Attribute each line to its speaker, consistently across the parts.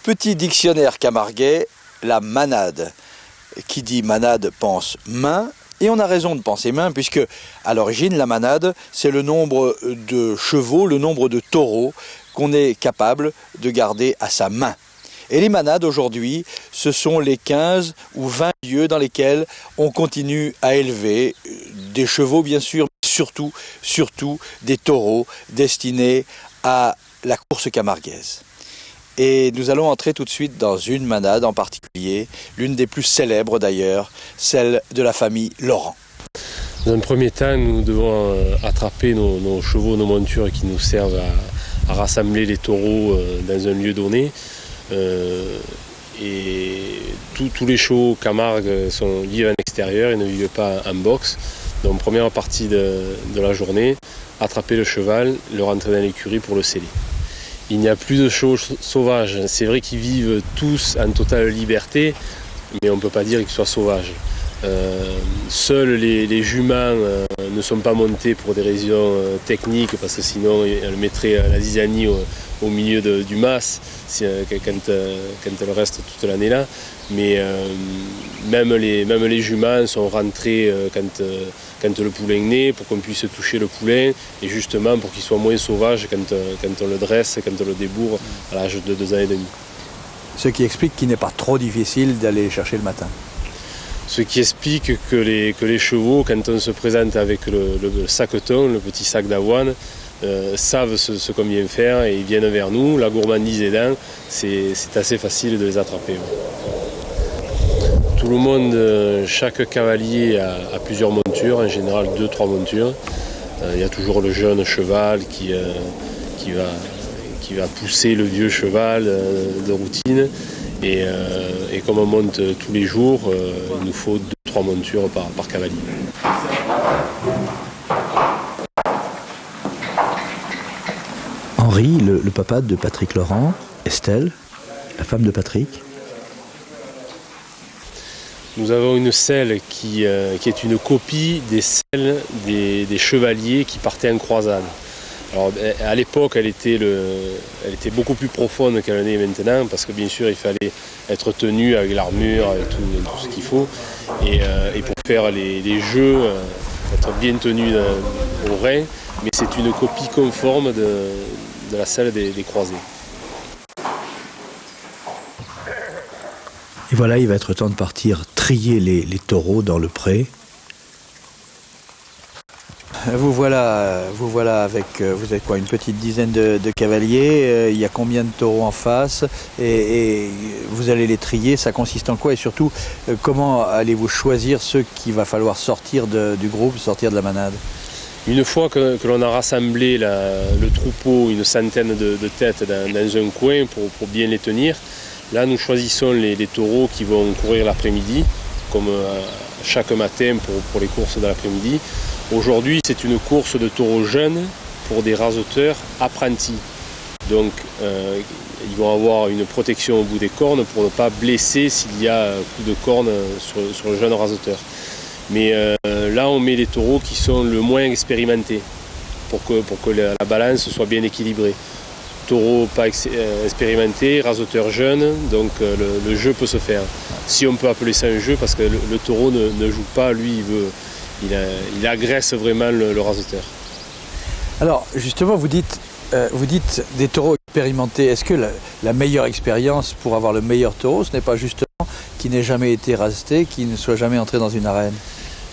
Speaker 1: Petit dictionnaire camarguais, la manade. Qui dit manade pense main, et on a raison de penser main, puisque à l'origine, la manade, c'est le nombre de chevaux, le nombre de taureaux qu'on est capable de garder à sa main. Et les manades aujourd'hui, ce sont les 15 ou 20 lieux dans lesquels on continue à élever des chevaux, bien sûr, mais surtout des taureaux destinés à la course camarguaise. Et nous allons entrer tout de suite dans une manade en particulier, l'une des plus célèbres d'ailleurs, celle de la famille Laurent.
Speaker 2: Dans un premier temps, nous devons attraper nos chevaux, nos montures qui nous servent à rassembler les taureaux dans un lieu donné. Et tous les chevaux Camargue vivent en extérieur, ils ne vivent pas en boxe. Donc première partie de la journée, attraper le cheval, le rentrer dans l'écurie pour le sceller. Il n'y a plus de chevaux sauvages. C'est vrai qu'ils vivent tous en totale liberté, mais on ne peut pas dire qu'ils soient sauvages. Seuls les juments ne sont pas montés pour des raisons techniques, parce que sinon elles mettraient la zizanie au milieu du mas quand elles restent toute l'année là. Mais même les juments sont rentrés quand le poulain naît, pour qu'on puisse toucher le poulain, et justement pour qu'il soit moins sauvage quand on le dresse, quand on le débourre à l'âge de 2 ans et demi.
Speaker 1: Ce qui explique qu'il n'est pas trop difficile d'aller chercher le matin.
Speaker 2: Ce qui explique que les chevaux, quand on se présente avec le sac-ton, le petit sac d'avoine, savent ce qu'on vient faire et ils viennent vers nous. La gourmandise aidant, c'est assez facile de les attraper. Tout le monde, chaque cavalier a plusieurs montures, en général 2-3 montures. Il y a toujours le jeune cheval qui va pousser le vieux cheval de routine. Et comme on monte tous les jours, il nous faut 2-3 montures par cavalier.
Speaker 1: Henri, le papa de Patrick Laurent, Estelle, la femme de Patrick.
Speaker 2: Nous avons une selle qui est une copie des selles des chevaliers qui partaient en croisade. Alors, à l'époque, elle était beaucoup plus profonde qu'elle n'est maintenant, parce que bien sûr, il fallait être tenu avec l'armure, avec tout ce qu'il faut. Et pour faire les jeux, être bien tenu au rein, mais c'est une copie conforme de la selle des croisés.
Speaker 1: Et voilà, il va être temps de partir trier les taureaux dans le pré. Vous voilà avec, vous avez quoi, une petite dizaine de cavaliers, il y a combien de taureaux en face, et vous allez les trier, ça consiste en quoi, et surtout, comment allez-vous choisir ceux qu'il va falloir sortir du groupe, sortir de la manade?
Speaker 2: Une fois que l'on a rassemblé le troupeau, une centaine de têtes dans un coin pour bien les tenir, là nous choisissons les taureaux qui vont courir l'après-midi, comme chaque matin pour les courses de l'après-midi. Aujourd'hui, c'est une course de taureaux jeunes pour des raseteurs apprentis. Donc, ils vont avoir une protection au bout des cornes pour ne pas blesser s'il y a un coup de corne sur le jeune raseteur. Mais là, on met les taureaux qui sont le moins expérimentés pour que la balance soit bien équilibrée. Taureau pas expérimenté, raseteur jeune, donc le jeu peut se faire. Si on peut appeler ça un jeu, parce que le taureau ne joue pas, lui, il agresse vraiment le raseteur. Alors justement, vous dites des taureaux expérimentés. Est-ce que la meilleure expérience pour avoir le meilleur taureau, ce n'est pas justement qu'il n'ait jamais été raseté, qu'il ne soit jamais entré dans une arène?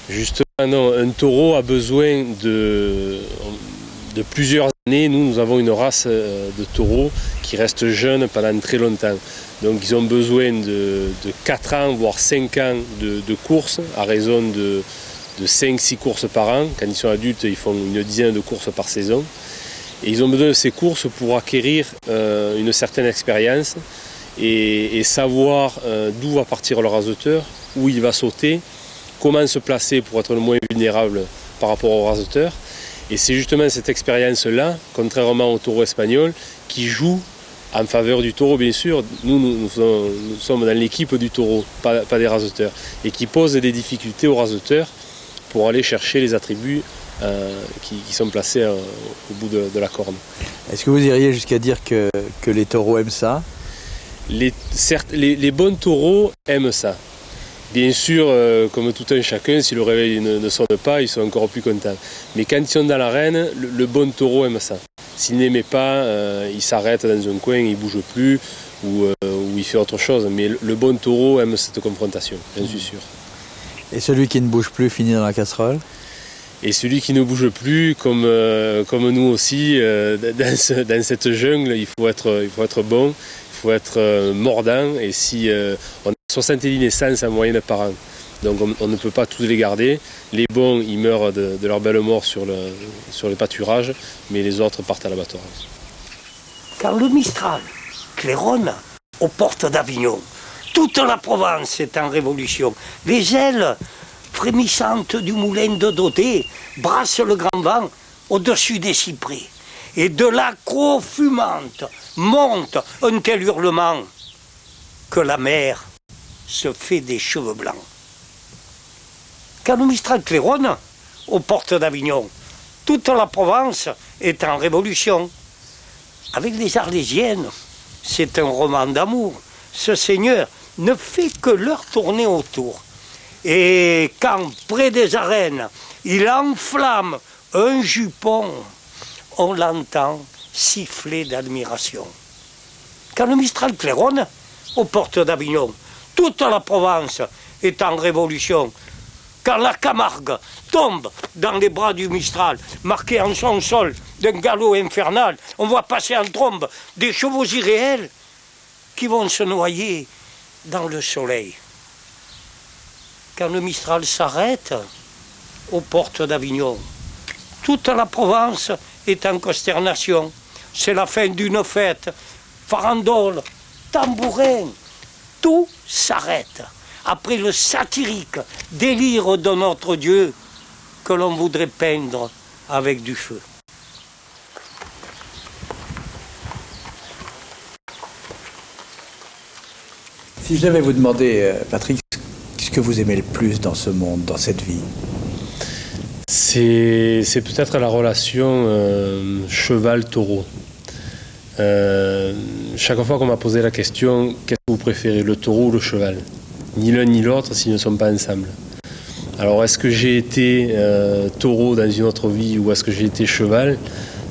Speaker 2: Justement non, un taureau a besoin de plusieurs années. Nous avons une race de taureaux qui reste jeune pendant très longtemps. Donc ils ont besoin de 4 ans, voire 5 ans de courses, à raison de 5-6 courses par an. Quand ils sont adultes, ils font une dizaine de courses par saison. Et ils ont besoin de ces courses pour acquérir une certaine expérience et savoir d'où va partir le raseteur, où il va sauter, comment se placer pour être le moins vulnérable par rapport au raseteur. Et c'est justement cette expérience-là, contrairement au taureau espagnol, qui joue en faveur du taureau, bien sûr. Nous sommes dans l'équipe du taureau, pas des raseteurs, et qui pose des difficultés aux raseteurs pour aller chercher les attributs qui sont placés au bout de la corne.
Speaker 1: Est-ce que vous iriez jusqu'à dire que les taureaux aiment ça?
Speaker 2: certes, les bons taureaux aiment ça. Bien sûr, comme tout un chacun, si le réveil ne sonne pas, ils sont encore plus contents. Mais quand ils sont dans l'arène, le bon taureau aime ça. S'il n'aimait pas, il s'arrête dans un coin, il ne bouge plus ou il fait autre chose. Mais le bon taureau aime cette confrontation, j'en suis sûr.
Speaker 1: Et celui qui ne bouge plus finit dans la casserole?
Speaker 2: Et celui qui ne bouge plus, comme nous aussi, dans cette jungle, il faut être bon, il faut être mordant. Et si on a 70 naissances en moyenne par an, donc on ne peut pas tous les garder. Les bons, ils meurent de leur belle mort sur les pâturages, mais les autres partent à l'abattoir.
Speaker 3: Quand le Mistral claironne aux portes d'Avignon, toute la Provence est en révolution. Les ailes frémissantes du moulin de Daudet brassent le grand vent au-dessus des cyprès. Et de la cour fumante monte un tel hurlement que la mer se fait des cheveux blancs. Quand le Mistral claironne aux portes d'Avignon, toute la Provence est en révolution. Avec les Arlésiennes, c'est un roman d'amour. Ce seigneur ne fait que leur tourner autour. Et quand, près des arènes, il enflamme un jupon, on l'entend siffler d'admiration. Quand le Mistral claironne aux portes d'Avignon, toute la Provence est en révolution. Quand la Camargue tombe dans les bras du Mistral, marqué en son sol d'un galop infernal, on voit passer en trombe des chevaux irréels qui vont se noyer dans le soleil. Quand le Mistral s'arrête aux portes d'Avignon, toute la Provence est en consternation. C'est la fin d'une fête. Farandole, tambourin, tout s'arrête. Après le satirique délire de notre Dieu que l'on voudrait peindre avec du feu.
Speaker 1: Si je devais vous demander, Patrick, ce que vous aimez le plus dans ce monde, dans cette vie?
Speaker 2: C'est peut-être la relation cheval-taureau. Chaque fois qu'on m'a posé la question, qu'est-ce que vous préférez, le taureau ou le cheval? Ni l'un ni l'autre s'ils ne sont pas ensemble. Alors est-ce que j'ai été taureau dans une autre vie ou est-ce que j'ai été cheval?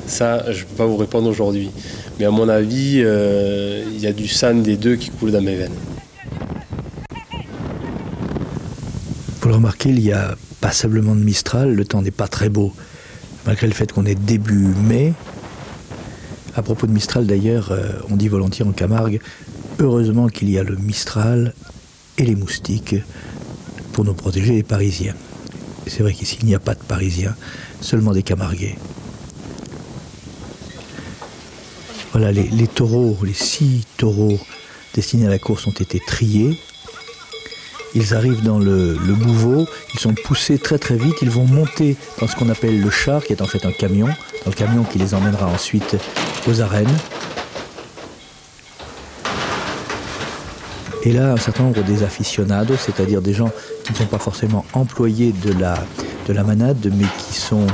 Speaker 2: Ça, je ne peux pas vous répondre aujourd'hui. Mais à mon avis, il y a du sang des deux qui coule dans mes veines.
Speaker 1: Vous le remarquez, il y a passablement de Mistral, le temps n'est pas très beau, malgré le fait qu'on est début mai. À propos de Mistral d'ailleurs, on dit volontiers en Camargue, heureusement qu'il y a le Mistral et les moustiques pour nous protéger les Parisiens. Et c'est vrai qu'ici il n'y a pas de Parisiens, seulement des Camarguais. Voilà, les taureaux, les 6 taureaux destinés à la course ont été triés. Ils arrivent dans le bouveau, ils sont poussés très très vite, ils vont monter dans ce qu'on appelle le char, qui est en fait un camion, dans le camion qui les emmènera ensuite aux arènes. Et là, un certain nombre des aficionados, c'est-à-dire des gens qui ne sont pas forcément employés de la manade, mais qui sont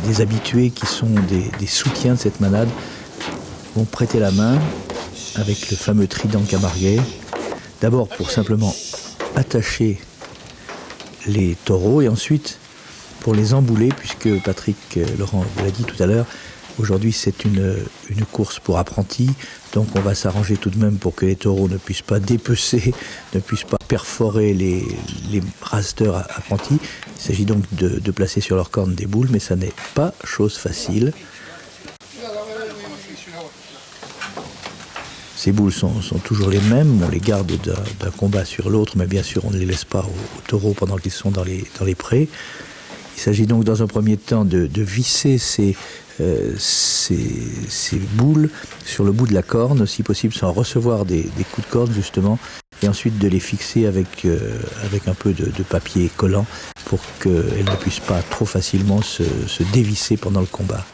Speaker 1: des habitués, qui sont des soutiens de cette manade, vont prêter la main avec le fameux trident camarguais, d'abord pour simplement attacher les taureaux et ensuite pour les embouler, puisque Patrick Laurent vous l'a dit tout à l'heure, aujourd'hui c'est une course pour apprentis, donc on va s'arranger tout de même pour que les taureaux ne puissent pas dépecer, ne puissent pas perforer les rasteurs apprentis. Il s'agit donc de placer sur leurs cornes des boules, mais ça n'est pas chose facile. Ces boules sont toujours les mêmes, on les garde d'un combat sur l'autre, mais bien sûr on ne les laisse pas aux taureaux pendant qu'ils sont dans les prés. Il s'agit donc dans un premier temps de visser ces boules sur le bout de la corne, si possible sans recevoir des coups de corne justement, et ensuite de les fixer avec un peu de papier collant pour qu'elles ne puissent pas trop facilement se dévisser pendant le combat.